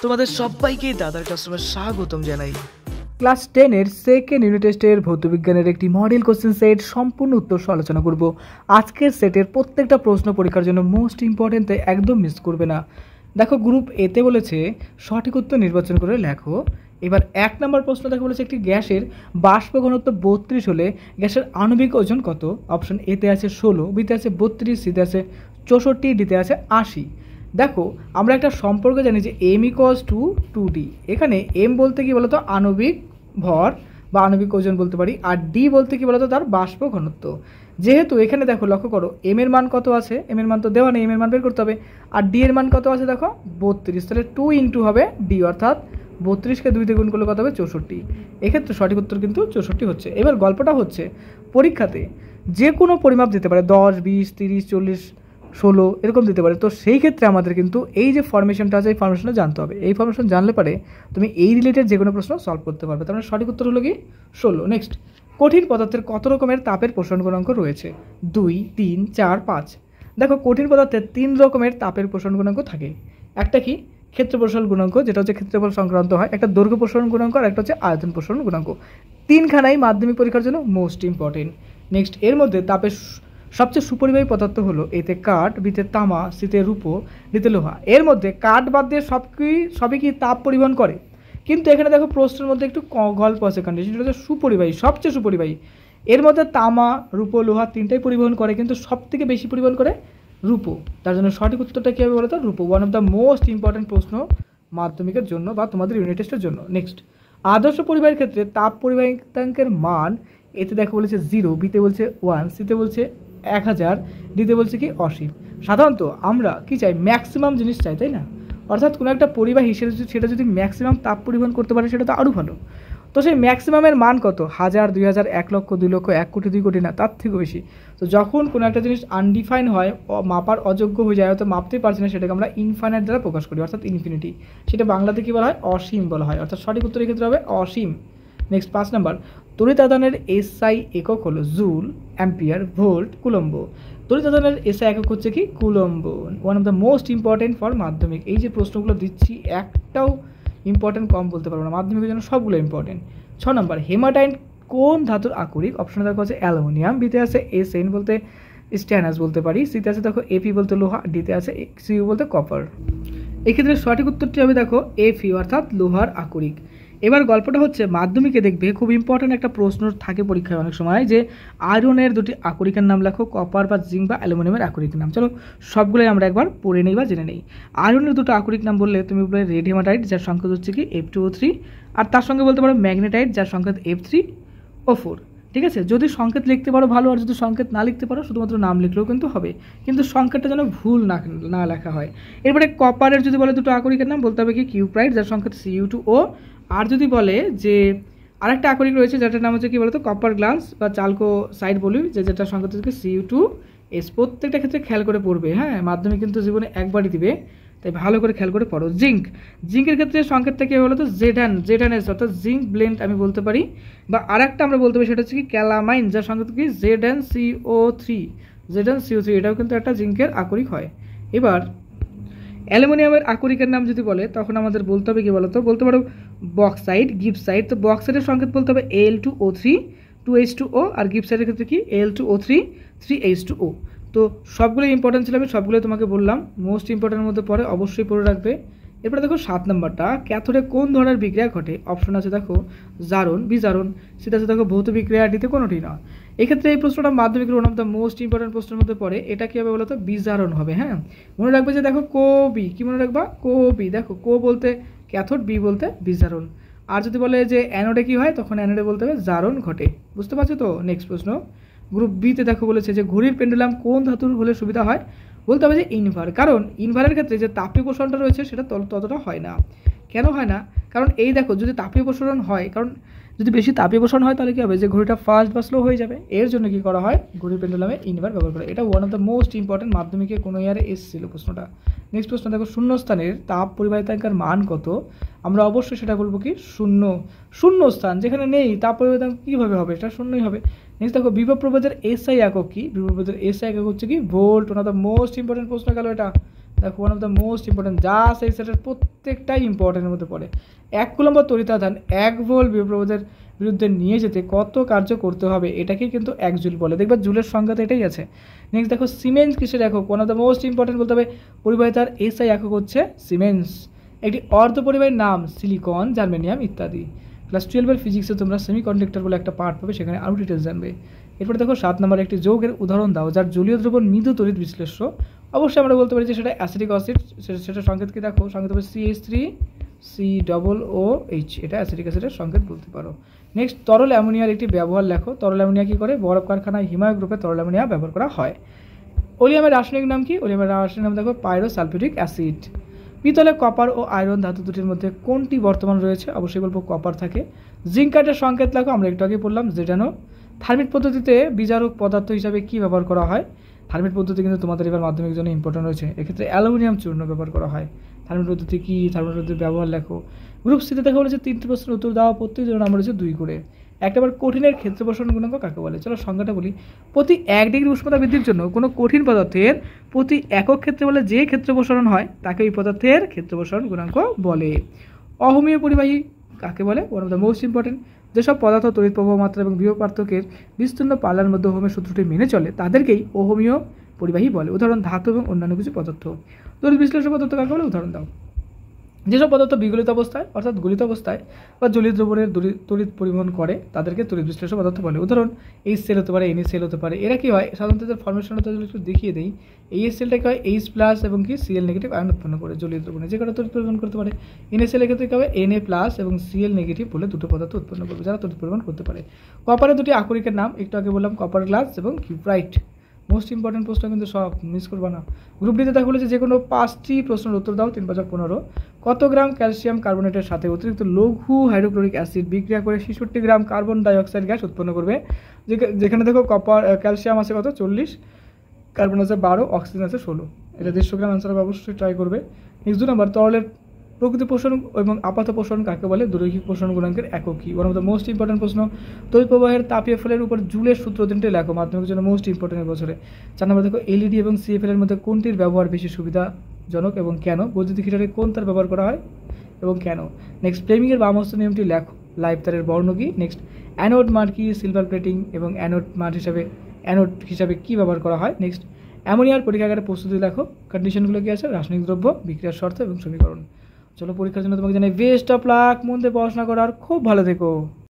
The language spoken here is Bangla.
তোমাদের সবাইকে দাদার কাস্টমার স্বাগতম জানাই। ক্লাস 10-এর সেকেন্ড ইউনিট টেস্টের ভৌতবিজ্ঞানের একটি মডেল কোশ্চেন সেট সম্পূর্ণ উত্তর আলোচনা করব। আজকের সেটের প্রত্যেকটা প্রশ্ন পরীক্ষার জন্য মোস্ট ইম্পর্টেন্ট, তাই একদম মিস করবে না। দেখো, গ্রুপ এতে বলেছে সঠিক উত্তর নির্বাচন করে লেখো। এবার 1 নম্বর প্রশ্ন দেখো বলেছে একটি গ্যাসের বাষ্প ঘনত্ব 32 হলে গ্যাসের আণবিক ওজন কত? অপশন এতে আছে 16, বিতে আছে 32, সিতে আছে 64, ডিতে আছে 80। দেখো, আমরা একটা সম্পর্ক জানি যে m = 2d। এখানে m বলতে কি বলতো আণবিক ভর বা আণবিক ওজন বলতে পারি, আর ডি বলতে কি বলতো তার বাষ্প ঘনত্ব। যেহেতু এখানে দেখো লক্ষ্য করো m এর মান কত আছে, m এর মান তো দেওয়া নেই, m এর মান বের করতে হবে। আর ডি এর মান কত আছে দেখো 32, তাহলে 2 ইন্টু হবে ডি, অর্থাৎ 32কে 2 দিয়ে গুণ করলে কত হবে 64। এক্ষেত্রে সঠিক উত্তর কিন্তু 64 হচ্ছে। এবার গল্পটা হচ্ছে পরীক্ষাতে যে কোনো পরিমাপ দিতে পারে, 10, 20, 30, 40, 16 এরকম দিতে পারে। তো সেই ক্ষেত্রে আমাদের কিন্তু এই যে ফরমেশনটা আছে এই ফরমেশনটা জানতে হবে। এই ফরমেশন জানলে পারে তুমি এই রিলেটেড যে কোনো প্রশ্ন সলভ করতে পারবে। তার মানে সঠিক উত্তর হলো কি 16। নেক্সট, কঠিন পদার্থের কত রকমের তাপের প্রসারণ গুণাঙ্ক রয়েছে? 2, 3, 4, 5। দেখো, কঠিন পদার্থের 3 রকমের তাপের প্রসারণ গুণাঙ্ক থাকে। একটা কি ক্ষেত্র প্রসারণ গুণাঙ্ক, যেটা হচ্ছে ক্ষেত্রফল সংক্রান্ত হয়, একটা দৈর্ঘ্য প্রসারণ গুণাঙ্ক, আর একটা হচ্ছে আয়তন প্রসারণ গুণাঙ্ক। 3খানাই মাধ্যমিক পরীক্ষার জন্য মোস্ট ইম্পর্টেন্ট। নেক্সট, এর মধ্যে তাপের সবচেয়ে সুপরিবাহী পদার্থ হলো এতে কাঠ, বিতে তামা, সিতে রূপো, ডিতে লোহা। এর মধ্যে কাঠ বাদ দিয়ে সবই কি তাপ পরিবহন করে, কিন্তু এখানে দেখো প্রশ্নের মধ্যে একটু গল্প আছে, কন্ডিশন হচ্ছে সুপরিবাহী, সবচেয়ে সুপরিবাহী। এর মধ্যে তামা, রূপো, লোহা তিনটাই পরিবহন করে, কিন্তু সব থেকে বেশি পরিবহন করে রূপো। তার জন্য সঠিক উত্তরটা কী হবে বলো তো? রূপো। One of the most important প্রশ্ন মাধ্যমিকের জন্য বা তোমাদের ইউনিট টেস্টের জন্য। নেক্সট, আদর্শ পরিবাহীর ক্ষেত্রে তাপ পরিবাহিতাঙ্কের মান এতে দেখো বলেছে 0, বিতে বলছে 1, সিতে বলছে 1000, ডিতে বলছে কি অসীম। সাধারণত আমরা কি চাই? ম্যাক্সিমাম জিনিস চাই, তাই না? অর্থাৎ কোনো একটা পরিবাহী সেটা যদি ম্যাক্সিমাম তাপ পরিবহন করতে পারে সেটা তো আরও ভালো। তো সেই ম্যাক্সিমামের মান কত? 1000, 2000, 1 লক্ষ, 2 লক্ষ, 1 কোটি, 2 কোটি না, তার থেকেও বেশি। তো যখন কোনো একটা জিনিস আনডিফাইন হয়, মাপার অযোগ্য হয়ে যায়, হয়তো মাপতেই পারছি না, সেটাকে আমরা ইনফাইনাইট দ্বারা প্রকাশ করি, অর্থাৎ ইনফিনিটি। সেটা বাংলাতে কী বলা হয়? অসীম বলা হয়। অর্থাৎ সঠিক উত্তরের ক্ষেত্রে হবে অসীম। নেক্সট, 5 নম্বর, তড়িতাদানের এসআই একক হলো জুল, অ্যাম্পিয়ার, ভোল্ট, কুলম্ব। তড়িতাদানের এসআই একক হচ্ছে কি? Coulomb. One of the most important for মাধ্যমিক। এই যে প্রশ্নগুলো দিচ্ছি একটাও ইম্পর্টেন্ট কম বলতে পারবো না, মাধ্যমিকের জন্য সবগুলো ইম্পর্টেন্ট। 6 নম্বর, হেমাটাইট কোন ধাতুর আকরিক? অপশনে দেখো আছে অ্যালুমিনিয়াম, বিতে আছে এসএন বলতে স্ট্যানাস বলতে পারি, সিতে আছে দেখো এপি বলতে লোহা, ডিতে আছে সিইউ বলতে কপার। এক্ষেত্রে সঠিক উত্তরটি হবে দেখো এফি, অর্থাৎ লোহার আকরিক। এবার গল্পটা হচ্ছে মাধ্যমিকে দেখবে খুব ইম্পর্টেন্ট একটা প্রশ্ন থাকে পরীক্ষায় অনেক সময়, যে আয়রনের দুটি আকরিকের নাম লেখো, কপার বা জিঙ্ক বা অ্যালুমিনিয়ামের আকরিকের নাম। চলো সবগুলোই আমরা একবার পড়ে নেই বা জেনে নেই। আয়রনের দুটো আকরিক নাম বললে তুমি বলবে রেড হেমাটাইট, যার সংকেত হচ্ছে কি F2O3, আর তার সঙ্গে বলতে পারো ম্যাগনেটাইট, যার সংকেত F3O4। ঠিক আছে, যদি সংকেত লিখতে পারো ভালো, আর যদি সংকেত না লিখতে পারো শুধুমাত্র নাম লিখলেও কিন্তু হবে, কিন্তু সংকেতটা যেন ভুল না লেখা হয়। এরপরে কপারের যদি বলে দুটো আকরিকের নাম, বলতে হবে কি কিউপ্রাইট, যার সংকেত Cu2O। আর যদি বলে যে আরেকটা আকরিক রয়েছে যেটার নাম হচ্ছে কি বলতো কপার গ্লান্স বা চালকো সাইড বলি, যেটা সংকেত হচ্ছে Cu2S। প্রত্যেকটা ক্ষেত্রে খেয়াল করে পড়বে, হ্যাঁ, মাধ্যমিক কিন্তু জীবনে একবারই দিবে, তাই ভালো করে খেয়াল করে পড়ো। জিঙ্কের ক্ষেত্রে সংকেতটা কী বলতো জেডানএস, অর্থাৎ জিঙ্ক ব্লেন্ড আমি বলতে পারি, বা আরেকটা আমরা বলতে পারি সেটা হচ্ছে কি ক্যালামাইন, যার সংকেত কি ZnCO3। এটাও কিন্তু একটা জিঙ্কের আকরিক হয়। এবার অ্যালুমিনিয়ামের আকরিকের নাম যদি বলে তখন আমাদের বলতে হবে কি বলতো? বলতে পারো বক্সাইট, গিবসাইট। তো বক্সাইটের সংকেত বলতে হবে Al2O3 2H2O, আর গিবসাইটের ক্ষেত্রে কি Al2O3 3H2O। তো সবগুলো ইম্পর্টেন্ট ছিল, আমি সবগুলো তোমাকে বললাম। মোস্ট ইম্পর্টেন্টের মধ্যে পড়ে অবশ্যই পড়ে রাখবে। এরপরে দেখো 7 নম্বরটা, ক্যাথোডে কোন ধরনের বিক্রিয়া ঘটে? অপশন আছে দেখো জারণ, বিজারণ, সেটা আছে দেখো ভৌত বিক্রিয়া, ডিতে কোনোটি না। এক্ষেত্রে এই প্রশ্নটা মাধ্যমিকের one of the most important প্রশ্নের মধ্যে পড়ে। এটা কী হবে বলতো? বিজারণ হবে। হ্যাঁ, মনে রাখবে যে দেখো কবি, কি মনে রাখবা? কবি। দেখো কো বলতে ক্যাথোড, বি বলতে বিজারণ। আর যদি বলে যে অ্যানোডে কী হয়, তখন অ্যানোডে বলতে হবে জারণ ঘটে। বুঝতে পারছো তো? নেক্সট প্রশ্ন, গ্রুপ বিতে দেখো বলেছে যে ঘড়ির পেন্ডুলাম কোন ধাতুর হলে সুবিধা হয়? বলতে হবে যে ইনভার, কারণ ইনভারের ক্ষেত্রে যে তাপীয় প্রসারণটা রয়েছে সেটা ততটা হয় না। কেন হয় না? কারণ এই দেখো যদি তাপীয় প্রসারণ হয়, কারণ যদি বেশি তাপীয় প্রসারণ হয় তাহলে কী হবে? যে ঘড়িটা ফাস্ট বা স্লো হয়ে যাবে। এর জন্য কী করা হয়? ঘড়ির পেন্ডুলামে ইনভার ব্যবহার করে। এটা one of the most important, মাধ্যমিকে কোনো ইয়ারে এসেছিল প্রশ্নটা। নেক্সট প্রশ্ন দেখো, শূন্যস্থানের তাপ পরিবাহিতাঙ্কের মান কত? আমরা অবশ্যই সেটা বলবো কি শূন্যস্থান, যেখানে নেই তাপ পরিবাহিতাঙ্ক কীভাবে হবে? এটা শূন্যই হবে। নেক্সট দেখো, বিভব প্রভেদের এসআই একক কি? বিভব প্রভেদের এসআই একক হচ্ছে কি? Volt. One of the most important প্রশ্ন গেল এটা। দেখো one of the most important, যা সেই সেটের প্রত্যেকটাই ইম্পর্টেন্টের মধ্যে পড়ে। 1 কুলম্ব তড়িৎ আধান 1 ভোল্ট বিভব বিরুদ্ধে নিয়ে যেতে কত কার্য করতে হবে, এটাকেই কিন্তু 1 জুল বলে। দেখবে জুলের সংজ্ঞা তো এটাই আছে। নেক্সট দেখো সিমেন্স কিসের একক, one of the most important বলতে হবে পরিবাহিতার এসআই একক হচ্ছে সিমেন্স। একটি অর্ধপরিবাহীর নাম সিলিকন, জার্মেনিয়াম ইত্যাদি। ক্লাস 12-এর ফিজিক্সে তোমরা সেমিকন্ডাক্টর বলে একটা পার্ট পাবে, সেখানে আরও ডিটেলস জানবে। এরপরে দেখো 7 নম্বরে একটি যৌগের উদাহরণ দাও যার জলীয় দ্রবণ মৃদু তড়িৎ বিশ্লেষ্য। অবশ্যই আমরা বলতে পারি যে সেটা অ্যাসিটিক অ্যাসিড, সেটা সংকেত কি দেখো, সংকেত হবে CH3COOH, এটা অ্যাসিটিক অ্যাসিডের সংকেত বলতে পারো। নেক্সট তরল অ্যামোনিয়ার একটি ব্যবহার লেখো। তরল অ্যামোনিয়া কী করে, বরফ কারখানায় হিমায়ক গ্রুপে তরল অ্যামোনিয়া ব্যবহার করা হয়। ওলিয়ামের রাসায়নিক নাম কি, ওলিয়ামের রাসায়নিক নাম দেখো পাইরোসালফিউরিক অ্যাসিড। পিতলে কপার ও আয়রন ধাতু দুটির মধ্যে কোনটি বর্তমান রয়েছে, অবশ্যই বলবো কপার থাকে। জিঙ্ক কার্ডের সংকেত লেখো, আমরা একটু আগে পড়লাম জেটানো। থার্মিট পদ্ধতিতে বিজারক পদার্থ হিসাবে কি ব্যবহার করা হয়, থার্মিট পদ্ধতি কিন্তু তোমাদের এবার মাধ্যমিক জন্য ইম্পর্টেন্ট রয়েছে, এক্ষেত্রে অ্যালুমিনিয়াম চূর্ণ ব্যবহার করা হয়। থার্মিট পদ্ধতি কি, থার্মিট পদ্ধতির ব্যবহার লেখো। গ্রুপ সিতে দেখা বলেছে 3টি প্রশ্নের উত্তর দেওয়া, প্রত্যেক জন্য নাম্বার হচ্ছে 2 করে। একটাবার কঠিনের ক্ষেত্র প্রসারণ গুণাঙ্ক কাকে বলে, চলো সংজ্ঞাটা বলি। প্রতি 1 ডিগ্রি উষ্ণতা বৃদ্ধির জন্য কোনো কঠিন পদার্থের প্রতি একক ক্ষেত্রে বলে যে ক্ষেত্র প্রসারণ হয় তাকে ওই পদার্থের ক্ষেত্র প্রসারণ গুণাঙ্ক বলে। অহমীয় পরিবাহী কাকে বলে, one of the most important যেসব পদার্থ তড়িৎ প্রবাহ মাত্রা এবং বিভব পার্থক্যের বিস্তীর্ণ পাল্লার মধ্যে ওহমের সূত্রটি মেনে চলে তাদেরকেই অহমীয় পরিবাহী বলে। উদাহরণ ধাতু এবং অন্যান্য কিছু পদার্থ। তড়িৎ বিশ্লেষ্য পদার্থ কাকে বলে, উদাহরণ দাও। যেসব পদার্থ বিগলিত অবস্থায় অর্থাৎ গলিত অবস্থায় বা জলীয় দ্রবণের তড়িৎ পরিবহন করে তাদেরকে তড়িৎ বিশ্লেষ্য পদার্থ বলে। উদাহরণ HCl হতে পারে, NaCl হতে পারে। এরা কি হয়, সাধারণত এদের ফর্মেশনটা যদি একটু দেখিয়ে দেই, এই HClটাকে হয় H+ এবং কি Cl নেগেটিভ আয়ন উৎপন্ন করে জলীয় দ্রবণে, যে কটা তড়িৎ পরিবহন করতে পারে। NaCl এর ক্ষেত্রে কি হবে, Na+ এবং Cl নেগেটিভ বলে দুটো পদার্থ উৎপন্ন করবে যারা তড়িৎ পরিবহন করতে পারে। কপারের দুটি আকরিকের নাম একটু আগে বললাম, কপার গ্লাস এবং কিউপ্রাইট। মোস্ট ইম্পর্টেন্ট প্রশ্ন কিন্তু সব মিস করবা না। গ্রুপ ডিতে দেখা বলেছে যে কোনো 5টি প্রশ্নের উত্তর দাও, 3×15। কত গ্রাম ক্যালসিয়াম কার্বনেটের সাথে অতিরিক্ত লঘু হাইড্রোক্লোরিক অ্যাসিড বিক্রিয়া করে 66 গ্রাম কার্বন ডাইঅক্সাইড গ্যাস উৎপন্ন করবে, যেখানে দেখো ক্যালসিয়াম আছে কত 40, কার্বন আছে 12, অক্সিজেন আছে 16। এটা 150 গ্রাম অ্যান্সার হবে, অবশ্যই ট্রাই করবে। নেক্সট 2 নম্বর, তরলের প্রকৃতি পোষণ এবং আপাত পোষণ কাকে বলে, দৈহিক পোষণ গুণাঙ্কের একক কি। One of the most important প্রশ্ন, তড়িৎ প্রবাহের তাপীয় ফলের উপর জুলের সূত্র 3টি লেখো, মাধ্যমিকের জন্য মোস্ট ইম্পর্টেন্ট বছরে। 4 নম্বর দেখো এলইডি এবং সিএফএল এর মধ্যে কোনটির ব্যবহার বেশি সুবিধাজনক এবং কেন, বৈদ্যুতিক হিটারে কোন তার ব্যবহার করা হয় এবং কেন। নেক্সট প্লেমিংয়ের বামহস্ত নিয়মটি লেখো, লাইভ তারের বর্ণ কি। নেক্সট অ্যানোড মাড কি, সিলভার প্লেটিং এবং অ্যানোড হিসাবে কি ব্যবহার করা হয়। নেক্সট অ্যামোনিয়ার পরীক্ষাগারে প্রস্তুতি লেখো, কন্ডিশনগুলো কি আছে, রাসায়নিক দ্রব্য, বিক্রিয়ার শর্ত এবং সমীকরণ। চলো পরীক্ষার জন্য তোমাকে জানাই বেস্ট অফ লাক, মন দিয়ে পড়াশোনা করার, খুব ভালো থেকো।